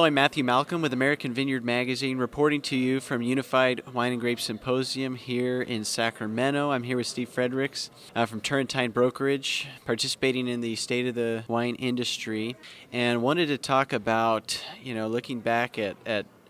Hello, I'm Matthew Malcolm with American Vineyard Magazine, reporting to you from Unified Wine and Grape Symposium here in Sacramento. I'm here with Steve Fredricks from Turrentine Brokerage, participating in the state of the wine industry, and wanted to talk about, looking back at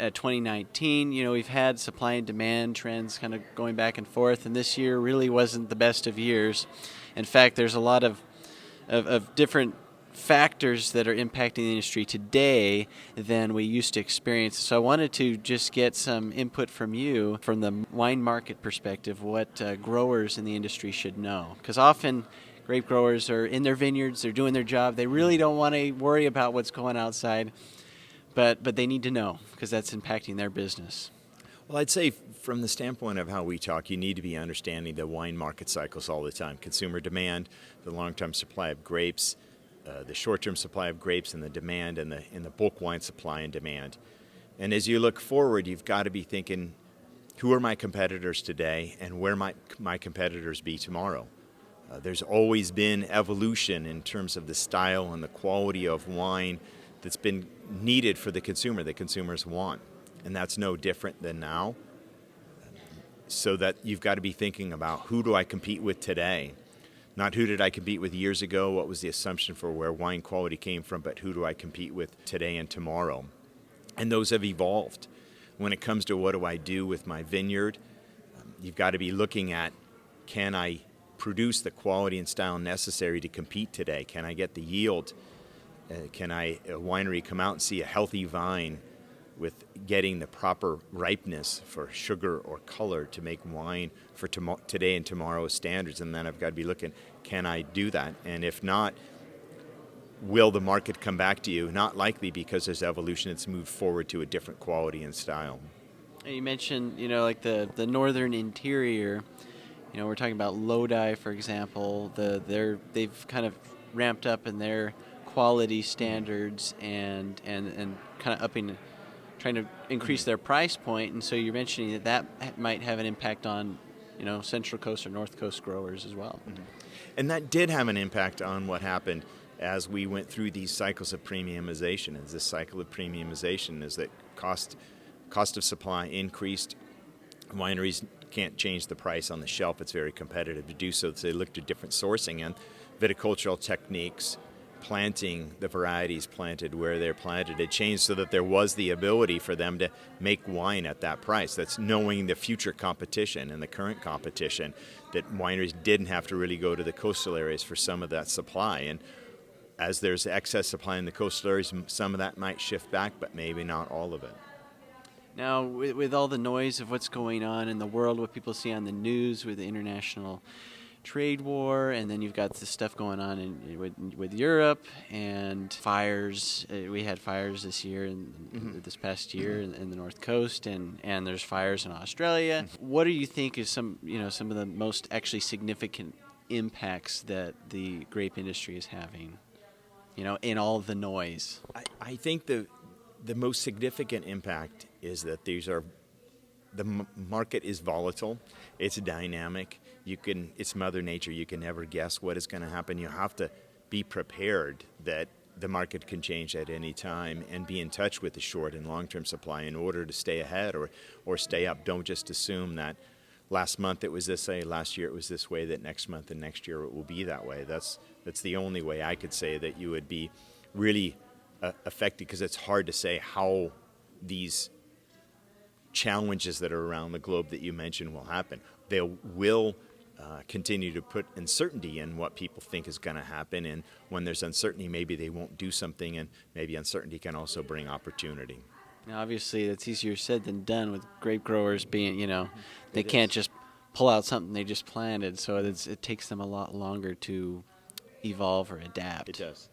2019. We've had supply and demand trends kind of going back and forth, and this year really wasn't the best of years. In fact, there's a lot of different factors that are impacting the industry today than we used to experience. So I wanted to just get some input from you from the wine market perspective, what growers in the industry should know. Because often grape growers are in their vineyards, they're doing their job, they really don't want to worry about what's going outside, but they need to know because that's impacting their business. Well, I'd say from the standpoint of how we talk, you need to be understanding the wine market cycles all the time. Consumer demand, the long-term supply of grapes, the short-term supply of grapes and the demand and the bulk wine supply and demand. And as you look forward, you've got to be thinking, who are my competitors today and where might my competitors be tomorrow? There's always been evolution in terms of the style and the quality of wine that's been needed for the consumer, that consumers want. And that's no different than now. So that you've got to be thinking about, who do I compete with today? Not who did I compete with years ago, what was the assumption for where wine quality came from, but who do I compete with today and tomorrow? And those have evolved. When it comes to what do I do with my vineyard, you've got to be looking at, can I produce the quality and style necessary to compete today? Can I get the yield? Can a winery come out and see a healthy vine with getting the proper ripeness for sugar or color to make wine for today and tomorrow's standards? And then I've got to be looking, can I do that? And if not, will the market come back to you? Not likely, because there's evolution. It's moved forward to a different quality and style. You mentioned, like the northern interior. We're talking about Lodi, for example. They've kind of ramped up in their quality standards and kind of trying to increase their price point, and so you're mentioning that might have an impact on, Central Coast or North Coast growers as well. Mm-hmm. And that did have an impact on what happened as we went through these cycles of premiumization. As this cycle of premiumization is that cost of supply increased. Wineries can't change the price on the shelf. It's very competitive to do so. So they looked at different sourcing and viticultural techniques, planting the varieties planted where they're planted. It changed so that there was the ability for them to make wine at that price. That's knowing the future competition and the current competition, that wineries didn't have to really go to the coastal areas for some of that supply. And as there's excess supply in the coastal areas, some of that might shift back, but maybe not all of it. Now, with all the noise of what's going on in the world, what people see on the news with the international trade war, and then you've got this stuff going on with Europe and fires. We had fires this year and this past year in the North Coast, and there's fires in Australia. What do you think is some of the most actually significant impacts that the grape industry is having, in all of the noise? I think the most significant impact is that the market is volatile, it's dynamic. It's Mother Nature. You can never guess what is going to happen. You have to be prepared that the market can change at any time and be in touch with the short and long-term supply in order to stay ahead or stay up. Don't just assume that last month it was this way, last year it was this way, that next month and next year it will be that way. That's the only way I could say that you would be really affected, because it's hard to say how these challenges that are around the globe that you mentioned will happen. They will continue to put uncertainty in what people think is going to happen, and when there's uncertainty, maybe they won't do something, and maybe uncertainty can also bring opportunity. Now, obviously, that's easier said than done with grape growers being, they can't just pull out something they just planted, so it takes them a lot longer to evolve or adapt. It does.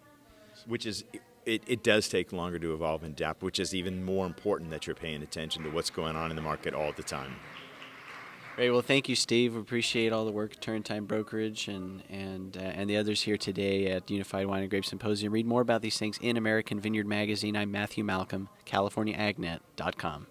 It does take longer to evolve and adapt, which is even more important that you're paying attention to what's going on in the market all the time. Great. Well, thank you, Steve. We appreciate all the work at Turrentine Brokerage and the others here today at Unified Wine and Grape Symposium. Read more about these things in American Vineyard Magazine. I'm Matthew Malcolm, CaliforniaAgNet.com.